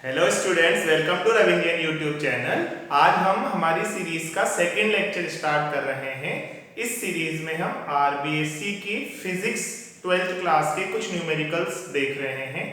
Hello students, welcome to Ravindran YouTube channel. आज हम हमारी सीरीज का सेकेंड लेक्चर स्टार्ट कर रहे हैं। इस सीरीज में हम आरबीएससी की फिजिक्स 12th क्लास के कुछ न्यूमेरिकल्स देख रहे हैं।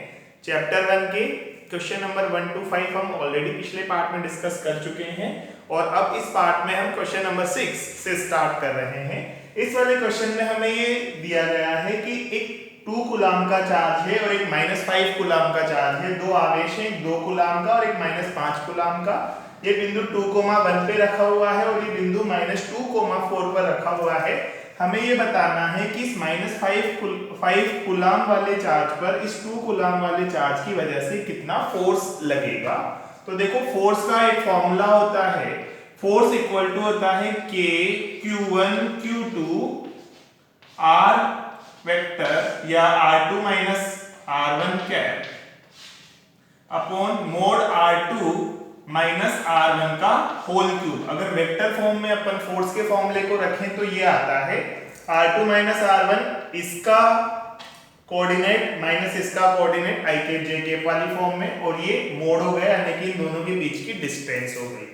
चैप्टर 1 के क्वेश्चन नंबर 1 to 5 हम ऑलरेडी पिछले पार्ट में डिस्कस कर चुके हैं और अब इस पार्ट में हम क्वेश्चन नंबर 6 से स्टार्ट कर रहे हैं। इस वाले क्वेश्चन में हमें ये दिया गया है कि एक 2 कूलाम का चार्ज है और एक -5 कूलाम का चार्ज है। दो आवेश हैं, 2 कूलाम का और एक -5 कूलाम का। ये बिंदु 2,1 पे रखा हुआ है और ये बिंदु -2,4 पर रखा हुआ है। हमें ये बताना है कि इस -5 कूलाम वाले चार्ज पर इस 2 कूलाम वाले चार्ज की वजह से कितना फोर्स लगेगा। तो देखो, फोर्स का एक फॉर्मूला होता है, फोर्स इक्वल टू होता है K Q1 Q2 R vector या R2 minus R1 cap upon mode R2 minus R1 का होल क्यूब। अगर वेक्टर फॉर्म में अपन फोर्स के फॉर्मूले को रखें तो ये आता है R2 माइनस R1, इसका कोऑर्डिनेट माइनस इसका coordinate I cap J cap वाली फॉर्म में, और ये मोड हो गया यानी कि इन दोनों के बीच की डिस्टेंस हो गई।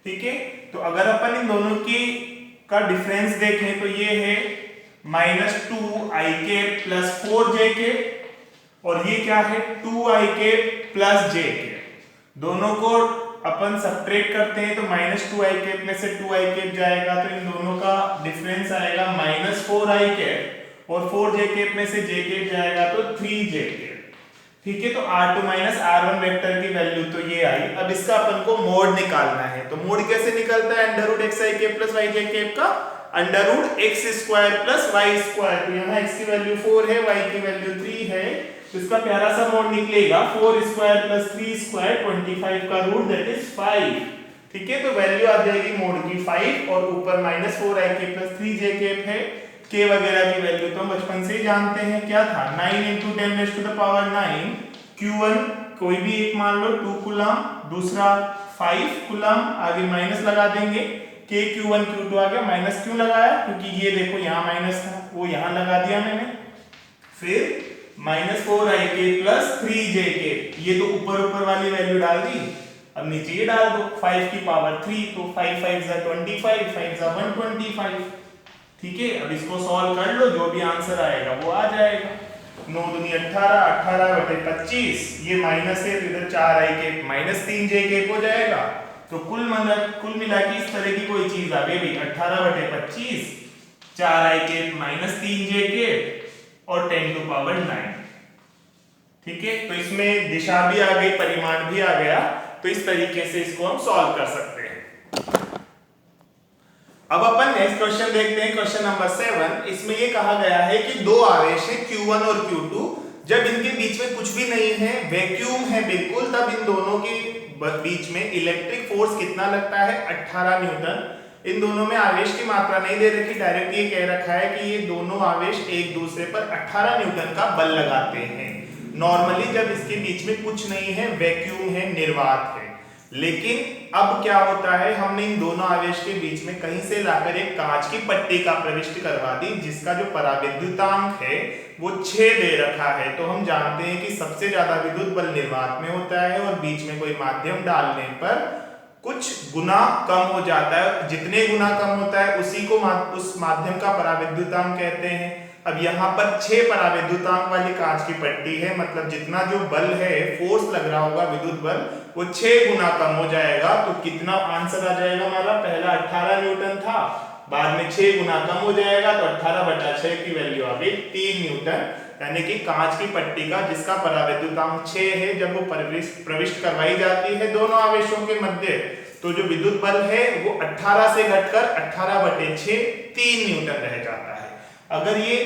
ठीक है, तो अगर अपन इन दोनों की का डिफरेंस देखें तो ये है -2I cap plus 4J cap और ये क्या है 2I cap plus J cap. दोनों को अपन सब्ट्रैक्ट करते हैं तो -2I कैप में से 2I कैप जाएगा तो इन दोनों का डिफरेंस आएगा -4I कैप और 4J कैप में से J कैप जाएगा तो 3J कैप। ठीक है, तो R2 माइनस R1 वेक्टर की वैल्यू तो ये आई। अब इसका अपन को मोड निकालना है, तो मोड कैसे निकलता है √xi cap plus yj cap का √x² प्लस y²। तो यहाँ x की वैल्यू 4 है, y की वैल्यू 3 है, तो इसका प्यारा सा मोड निकलेगा 4² प्लस 3² 25 का रूट दैट इज 5। ठीक है, तो वैल्यू आ जाएगी मोड की 5 और ऊपर -4i cap plus 3j cap है। k वगैरह की वैल्यू तो हम बचपन से ही जानते हैं, क्या था 9 × 10⁹ Q1 कोई भी एक मान लो 2 कूलम, दूसरा 5 कूलम, आगे माइनस लगा देंगे। K Q1 Q2 आ गया, माइनस क्यों लगाया क्योंकि ये देखो यहाँ माइनस था, वो यहाँ लगा दिया मैंने। फिर -4i cap plus 3j cap, ये तो ऊपर वाली वैल्यू डाल दी, अब नीचे ये डाल दो 5 की पावर 3, तो 5 5 = 25, 5 = 125। ठीक है, अब इसको सॉल्व कर लो, जो भी आंसर आएगा वो आ जाएगा। 9 दूनी 18, 18/25, ये माइनस है तो इधर 4i cap minus 3j cap हो जाएगा। तो कुल मिला के इस तरह की कोई चीज आ गई भाई 18/25, 4i cap minus 3j cap और 10⁹9। ठीक है, तो इसमें दिशा भी आ गई, परिमाण भी आ गया, तो इस तरीके से इसको हम सॉल्व कर सकते हैं। अब अपन नेक्स्ट क्वेश्चन देखते हैं, क्वेश्चन नंबर 7। इसमें ये कहा गया है कि दो आवेश हैं Q1 और Q2, जब इनके बीच में कुछ भी नहीं है, वैक्यूम है बिल्कुल, तब इन दोनों के बीच में इलेक्ट्रिक फोर्स कितना लगता है 18 न्यूटन। इन दोनों में आवेश की मात्रा नहीं दे रखी, डायरेक्ट ये कह रखा है कि ये दोनों आवेश एक दूसरे पर 18 न्यूटन का बल लगाते हैं। नॉर्मली जब इसके बीच में कुछ नहीं है, वैक्यूम है, निर्वात है। लेकिन अब क्या होता है, हमने इन दोनों आवेश के बीच में कहीं से लाकर एक कांच की पट्टी का प्रविष्ट करवा दी, जिसका जो पराविद्युतांक है वो 6 दे रखा है। तो हम जानते हैं कि सबसे ज्यादा विद्युत बल निर्वात में होता है और बीच में कोई माध्यम डालने पर कुछ गुना कम हो जाता है। जितने गुना कम होता है उसी को उस माध्यम का पराविद्युतांक कहते हैं। अब यहाँ पर 6 पराविद्युतांक वाली कांच की पट्टी है, मतलब जितना जो बल है, फोर्स लग रहा होगा विद्युत बल, वो 6 गुना कम हो जाएगा। तो कितना आंसर आ जाएगा हमारा, पहला 18 न्यूटन था, बाद में 6 गुना कम हो जाएगा तो 18/6 की वैल्यू आ गई 3 न्यूटन। यानी कि कांच की पट्टी का जिसका पराविद्युतांक 6 है, जब वो प्रविष्ट करवाई जाती है दोनों आवेशों के मध्य, तो जो विद्युत बल है वो 18 से घटकर 18/6 3 न्यूटन रह जाता है। अगर ये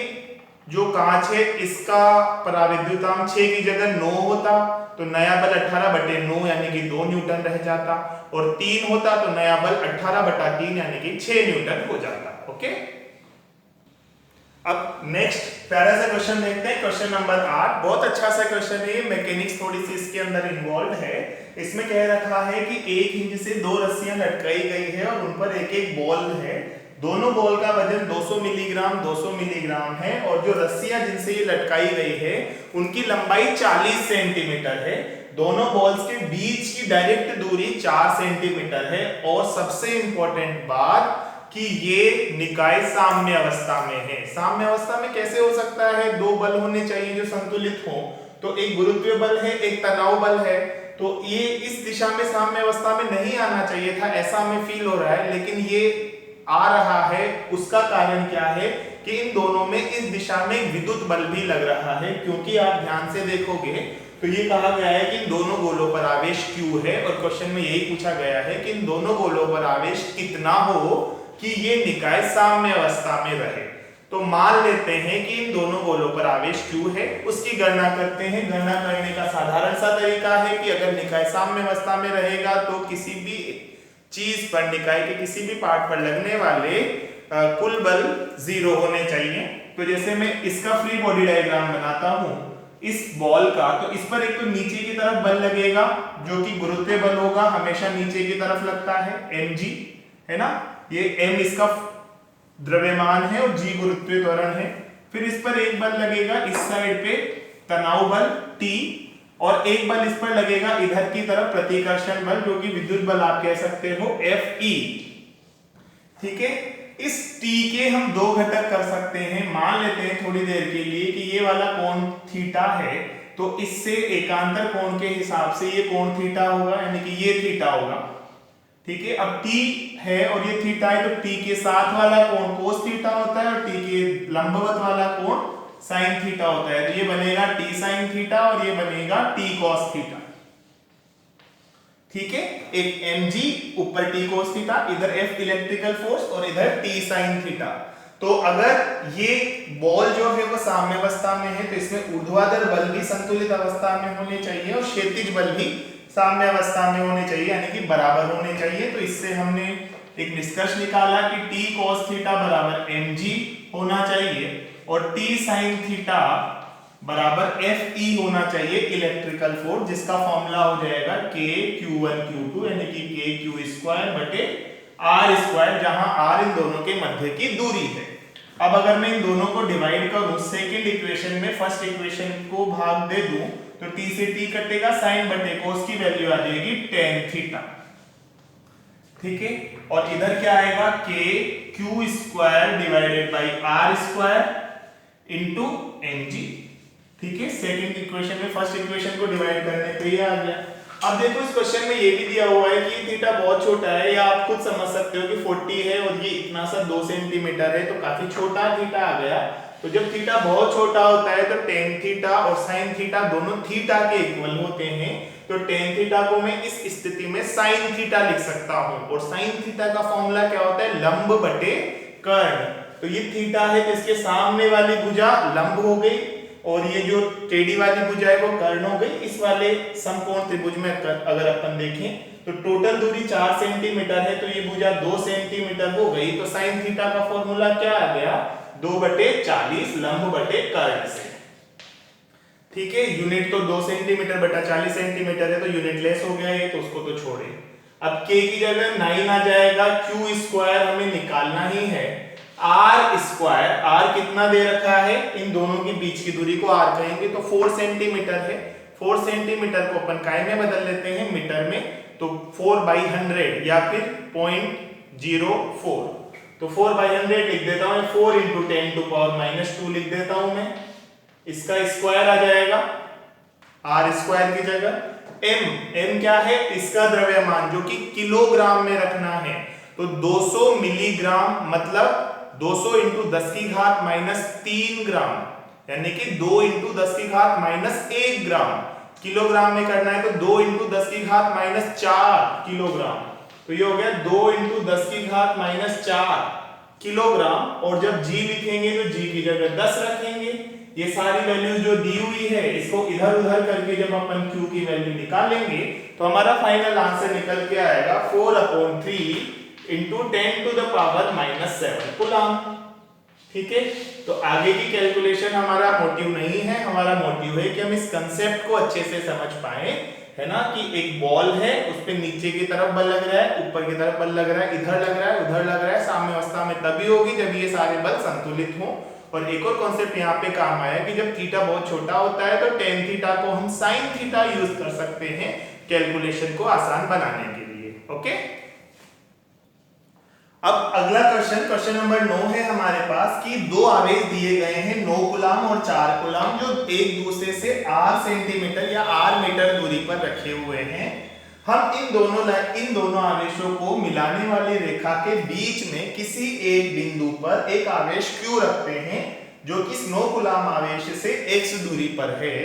जो कांच है इसका पराविद्युतांक 6 की जगह 9 होता तो नया बल 18/9 यानी कि 2 न्यूटन रह जाता, और 3 होता तो नया बल 18/3 यानी कि 6 न्यूटन हो जाता। ओके, अब नेक्स्ट प्यारा सा क्वेश्चन देखते हैं, क्वेश्चन नंबर 8। बहुत अच्छा सा क्वेश्चन है, मैकेनिक्स थोड़ी सी इसके अंदर इन्वॉल्व है। इसमें कह रखा है कि एक हिंज से 2 रस्सियां लटकाई गई है और उन पर एक एक बॉल है। दोनों बॉल का वजन 200 मिलीग्राम है और जो रस्सियां जिनसे ये लटकाई गई है उनकी लंबाई 40 सेंटीमीटर है। दोनों बॉल्स के बीच की डायरेक्ट दूरी 4 सेंटीमीटर है। और सबसे इंपॉर्टेंट बात कि ये निकाय साम्य अवस्था में है। साम्य अवस्था में कैसे हो सकता है? दो बल होने चाहिए जो संतुलित हो। तो एक गुरुत्वीय बल है, एक तनाव बल है। तो ये इस दिशा में साम्य अवस्था में नहीं आना चाहिए था, ऐसा हमें फील हो रहा है, लेकिन ये आ रहा है। उसका कारण क्या है कि इन दोनों में इस दिशा में विद्युत बल भी लग रहा है, क्योंकि आप ध्यान से देखोगे तो ये कहा गया है कि इन दोनों गोलों पर आवेश Q है और क्वेश्चन में यही पूछा गया है कि इन दोनों गोलों पर आवेश कितना हो कि ये निकाय साम्य अवस्था में रहे। तो मान लेते हैं कि इन दोनों गोलों पर आवेश Q है, उसकी गणना करते हैं। गणना करने का साधारण सा तरीका है कि अगर निकाय साम्य अवस्था में रहेगा तो किसी भी चीज पर, निकाय के किसी भी पार्ट पर लगने वाले कुल बल 0 होने चाहिए। तो जैसे मैं इसका फ्री बॉडी डायग्राम बनाता हूं इस बॉल का, तो इस पर एक तो नीचे की तरफ बल लगेगा जो कि गुरुत्वीय बल होगा, हमेशा नीचे की तरफ लगता है, mg है ना। ये m इसका द्रव्यमान है और g गुरुत्वीय त्वरण है। फिर इस पर एक बल लगेगा इस साइड पे तनाव बल T, और एक बल इस पर लगेगा इधर की तरफ प्रतिकर्षण बल जो कि विद्युत बल आप कह सकते हो Fe। ठीक है, इस T के हम दो घटक कर सकते हैं। मान लेते हैं थोड़ी देर के लिए कि ये वाला कोण थीटा है, तो इससे एकांतर कोण के हिसाब से ये कोण थीटा होगा, यानी कि ये थीटा होगा। ठीक है, अब T है और ये थीटा है, तो T के साथ वाला कोण कोस थीटा होता है और T के लंबवत वाला कोण साइन थीटा होता है। तो ये बनेगा T साइन थीटा और ये बनेगा T कॉस थीटा। ठीक है, एक mg ऊपर T cos थीटा, इधर F इलेक्ट्रिकल फोर्स और इधर T sin थीटा। तो अगर ये बॉल जो है वो साम्य अवस्था में है तो इसमें ऊर्ध्वाधर बल भी संतुलित अवस्था में होने चाहिए और क्षैतिज बल भी साम्य अवस्था में होने चाहिए, यानी कि बराबर होने चाहिए। तो इससे हमने एक निष्कर्ष निकाला कि T cos थीटा बराबर mg होना चाहिए और T sin थीटा बराबर Fe होना चाहिए इलेक्ट्रिकल फोर्स, जिसका फॉर्मूला हो जाएगा K Q1 Q2 यानी कि K Q स्क्वायर बटे R स्क्वायर, जहां R इन दोनों के मध्य की दूरी है। अब अगर मैं इन दोनों को डिवाइड करूं सेकंड इक्वेशन में फर्स्ट इक्वेशन को भाग दे दूं तो T से T कटेगा, साइन बटे कोस की वैल्यू आ जाएगी tan थीटा। ठीक है, और इधर क्या आएगा K Q square divided by R square into mg। ठीक है, सेकंड इक्वेशन में फर्स्ट इक्वेशन को डिवाइड करने पे ये आ गया। अब देखो इस क्वेश्चन में ये भी दिया हुआ है कि थीटा बहुत छोटा है, या आप खुद समझ सकते हो कि 40 है और ये इतना सा 2 सेंटीमीटर है, तो काफी छोटा थीटा आ गया। तो जब थीटा बहुत छोटा होता है तो टेन थीटा और साइन थीटा दोनों थीटा के इक्वल होते हैं। तो टेन थीटा को मैं इस स्थिति में साइन थीटा लिख सकता हूं, और साइन थीटा का फॉर्मूला क्या होता है? लंब बटे कर्ण। तो ये थीटा है तो इसके सामने वाली भुजा लंब हो गई और ये जो टेढ़ी वाली भुजा है वो कर्ण हो गई। इस वाले समकोण त्रिभुज में अगर अपन देखें तो टोटल दूरी 4 सेंटीमीटर है, तो ये भुजा 2 सेंटीमीटर हो गई। तो साइन थीटा का फॉर्मूला क्या आ गया? 2/40 लंब बटे कर्ण से। ठीक है, यूनिट तो 2 सेंटीमीटर बटा 40 सेंटीमीटर है, तो यूनिट लेस हो गया ये, तो उसको तो छोड़े। अब k की जगह 9 आ जाएगा, q स्क्वायर हमें निकालना ही है, r स्क्वायर, r कितना दे रखा है? इन दोनों के बीच की दूरी को r कहेंगे, तो 4 सेंटीमीटर है। 4 सेंटीमीटर को अपन काय में बदल लेते हैं? मीटर में, तो 4/100 या फिर 0.04। तो 4/100 लिख देता हूं, 4 × 10⁻² लिख देता हूं मैं। इसका स्क्वायर आ जाएगा r स्क्वायर की जगह। m क्या है? इसका द्रव्यमान जो कि किलोग्राम में रखना है, तो 200 मिलीग्राम मतलब 200 × 10⁻³ ग्राम, यानी कि 2 × 10⁻1 ग्राम। किलोग्राम में करना है तो 2 × 10⁻4 किलोग्राम। तो ये हो गया 2 × 10⁻4 किलोग्राम। और जब g लिखेंगे तो g की जगह 10 रखेंगे। ये सारी वैल्यूज जो दी हुई है इसको इधर उधर करके जब अपन q की वैल्यू निकालेंगे तो हमारा फाइनल आंसर निकल के आएगा 4/3 × 10⁻⁻7 कूलम। ठीक है, तो आगे की कैलकुलेशन हमारा मोटिव नहीं है, हमारा मोटिव है कि हम इस कंसेप्ट को अच्छे से समझ पाए, है ना, कि एक बॉल है, उस पे नीचे की तरफ बल लग रहा है, ऊपर की तरफ बल लग रहा है, इधर लग रहा है, उधर लग रहा है। साम्य अवस्था में तभी होगी जब ये सारे बल संतुलित हों और एक और कॉन्सेप्ट यहाँ पे काम आया कि जब थीटा बहुत छोटा होता है तो टेन थीटा को हम साइन थीटा यूज कर सकते हैं कैलकुलेशन को आसान बनाने के लिए। ओके, अब अगला क्वेश्चन नंबर 9 है हमारे पास कि दो आवेश दिए गए हैं 9 कूलम और 4 कूलम जो एक दूसरे से r सेंटीमीटर या r मीटर दूरी पर रखे हुए हैं। हम इन दोनों आवेशों को मिलाने वाली रेखा के बीच में किसी एक बिंदु पर एक आवेश q रखते हैं जो कि 9 कूलम आवेश से x दूरी पर है।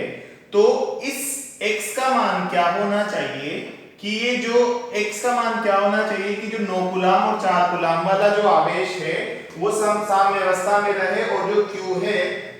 तो इस x का मान क्या होना चाहिए कि ये जो x का मान क्या होना चाहिए कि जो 9 कूलम और 4 कूलम वाला जो आवेश है वो साम्य अवस्था में रहे और जो q है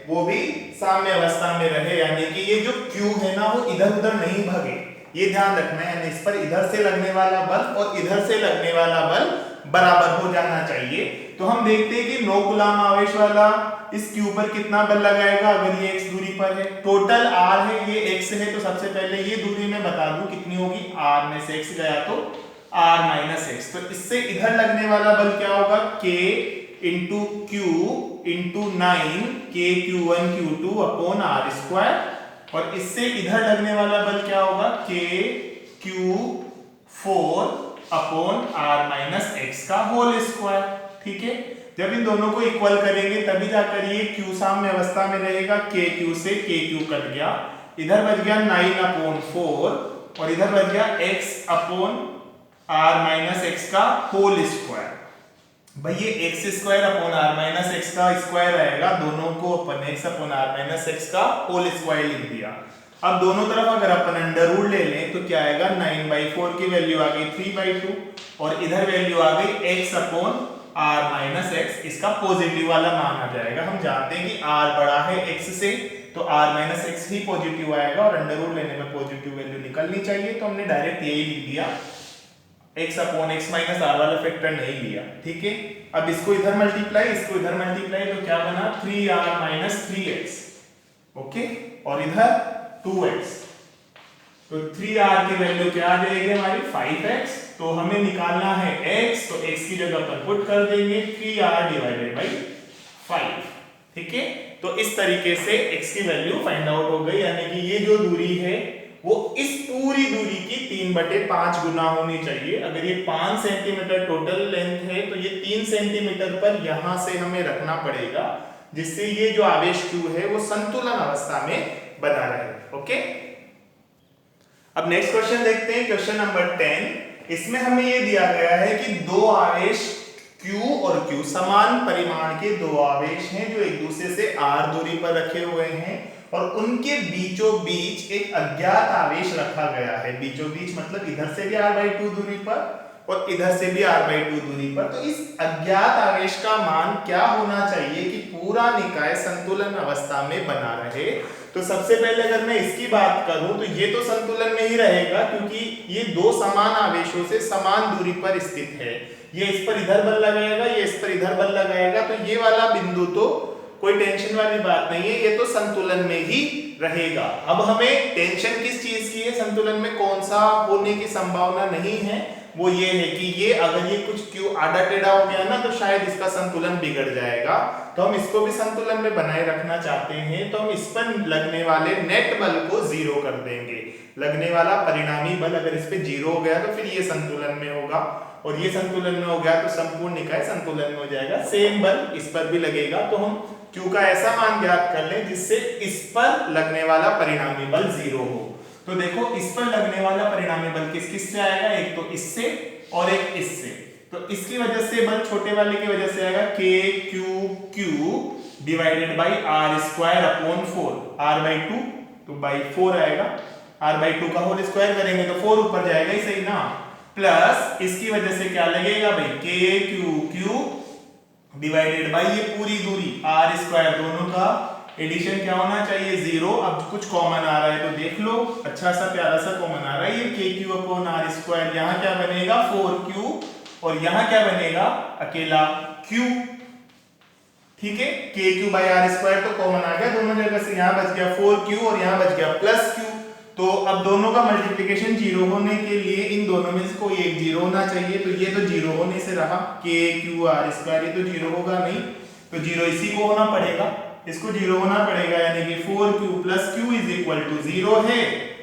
वो भी साम्य अवस्था में रहे, यानी कि ये जो q है ना वो इधर उधर नहीं भागे, ये ध्यान रखना है। यानी इस पर इधर से लगने वाला बल और इधर से लगने वाला बल बराबर हो जाना चाहिए। तो हम देखते हैं कि 9 कूलम आवेश वाला इस q पर कितना बल लगाएगा अगर ये x दूरी पर है। टोटल r है, ये x है, तो सबसे पहले ये दूरी मैं बता दूं कितनी होगी, r में से x गया तो r माइनस x। तो इससे इधर लगने वाला बल क्या होगा, k into q into 9 k q1 q2 upon r square, और इससे इधर लगने वाला बल क्या होगा, k q4 upon r minus x का होल स्क्वायर। ठीक है, जब इन दोनों को इक्वल करेंगे तभी जाकर ये q साम्य अवस्था में रहेगा, k q से k q कट गया, इधर बच गया 9 अपॉन 4 और इधर बच गया x upon r minus x का होल स्क्वायर। भाई ये x square upon r minus x का स्क्वायर आएगा, दोनों को अपन x upon r minus x का होल स्क्वायर लिख दिया। अब दोनों तरफ अगर अपन अंडर रूट ले लें तो क्या आएगा, 9/4 की वैल्यू आ गई 3/2 और इधर वैल्यू आ गई x upon r minus x, इसका पॉजिटिव वाला मान आ जाएगा। हम जानते हैं कि r बड़ा है x से तो r माइनस x ही पॉजिटिव आएगा और अंडर रूट लेने में पॉजिटिव वैल्यू निकलनी चाहिए, तो हमने डायरेक्ट यही लिख दिया, x upon x minus r वाला फैक्टर नहीं लिया। ठीक है, अब इसको इधर मल्टीप्लाई इसको इधर मल्टीप्लाई तो क्या बना 3r माइनस 3x। ओके, और इधर 2x, तो 3r की वैल्यू क्या आ जाएगी हमारी 5x। तो हमें निकालना है x, तो x की जगह पर पुट कर देंगे 3r डिवाइडेड बाई 5। ठीक है, तो इस तरीके से x की वैल्यू फाइंड आउट हो गई, यानी कि ये जो दूरी है वो इस पूरी दूरी की 3/5 गुना होनी चाहिए। अगर ये 5 सेंटीमीटर टोटल लेंथ है तो ये 3 सेंटीमीटर पर यहां से हमें रखना पड़ेगा, जिससे ये जो आवेश q है वो संतुलन अवस्था में बना रहे। ओके, अब नेक्स्ट क्वेश्चन देखते हैं, क्वेश्चन नंबर 10। इसमें हमें ये दिया गया है कि दो आवेश q और q समान परिमाण के दो आवेश हैं जो एक दूसरे से r दूरी पर रखे हुए हैं और उनके बीचों बीच एक अज्ञात आवेश रखा गया है। बीचों बीच मतलब इधर से भी r/2 दूरी पर और इधर से भी r/2 दूरी पर। तो इस अज्ञात आवेश का मान क्या होना चाहिए कि पूरा निकाय संतुलन अवस्था में बना रहे। तो सबसे पहले अगर मैं इसकी बात करूं तो ये तो संतुलन में ही रहेगा, क्योंकि ये दो समान आवेशों से समान दूरी पर स्थित है। ये इस पर इधर बल लगाएगा, ये इस पर इधर बल लगाएगा, तो ये वाला बिंदु तो कोई टेंशन वाली बात नहीं है, ये तो संतुलन में ही रहेगा। अब हमें टेंशन किस चीज की है, संतुलन में कौन सा होने की संभावना नहीं है, वो ये है कि ये अगर ये कुछ q आधा टेढ़ा हो गया ना तो शायद इसका संतुलन बिगड़ जाएगा। तो हम इसको भी संतुलन में बनाए रखना चाहते हैं, तो हम इस पर लगने वाले नेट बल को 0 कर देंगे। लगने वाला परिणामी बल अगर इस पे 0 हो गया तो फिर ये संतुलन में होगा, और ये संतुलन में हो गया तो संपूर्ण निकाय संतुलन में हो जाएगा। सेम बल इस पर भी लगेगा, तो हम q का ऐसा मान ज्ञात कर लें जिससे इस पर लगने वाला परिणामी बल 0 हो। तो देखो इस पर लगने वाला परिणामी बल किस से आएगा, एक तो इससे और एक इससे। तो इसकी वजह से बल छोटे वाले की वजह से आएगा k/q divided by r square upon 4, r/2 तो बाई 4 आएगा, r/2 का होल स्क्वायर करेंगे तो 4 ऊपर जाएगा ही सही ना, प्लस इसकी वजह से क्या लगेगा भाई k/q डिवाइडेड बाई ये पूरी दूरी r स्क्वायर, दोनों का एडिशन क्या होना चाहिए 0। अब कुछ कॉमन आ रहा है तो देख लो, अच्छा सा प्यारा सा कॉमन आ रहा है, ये kq अपॉन r स्क्वायर, यहाँ क्या बनेगा 4q और यहाँ क्या बनेगा अकेला q। ठीक है, kq बाई r स्क्वायर तो कॉमन आ गया दोनों जगह से, यहाँ बच गया 4q और यहाँ बच गया प्लस q। तो अब दोनों का मल्टीप्लिकेशन 0 होने के लिए इन दोनों में से कोई एक 0 होना चाहिए, तो ये तो 0 होने से रहा, kq r स्क्वायर ये तो 0 होगा नहीं, तो 0 इसी को होना पड़ेगा, इसको 0 होना पड़ेगा, यानी कि 4q plus q is equal to 0 है।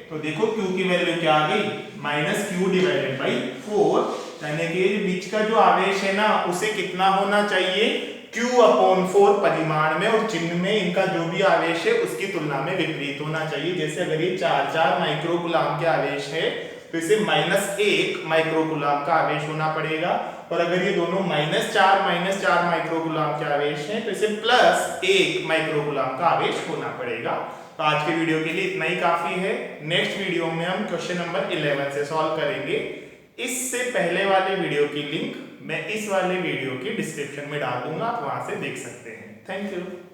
तो देखो q की वैल्यू क्या आ गई, माइनस q डिवाइडेड बाई 4, यानी कि बीच का जो आवेश है ना उसे कितना होना चाहिए, q अपॉन 4 परिमाण में, और चिन्ह में इनका जो भी आवेश है उसकी तुलना में विपरीत होना चाहिए। जैसे अगर ये 4 माइक्रोकूलम के आवेश है तो इसे -1 माइक्रोकूलम का आवेश होना पड़ेगा, और अगर ये दोनों -4 माइक्रोकूलम के आवेश हैं तो इसे +1 माइक्रोकूलम का आवेश होना पड़ेगा। तो आज के वीडियो के लिए इतना ही काफी है। नेक्स्ट वीडियो में हम क्वेश्चन नंबर 11 से सॉल्व करेंगे। इससे पहले वाले वीडियो की लिंक मैं इस वाले वीडियो की डिस्क्रिप्शन में डाल दूंगा, आप वहां से देख सकते हैं। Thank you.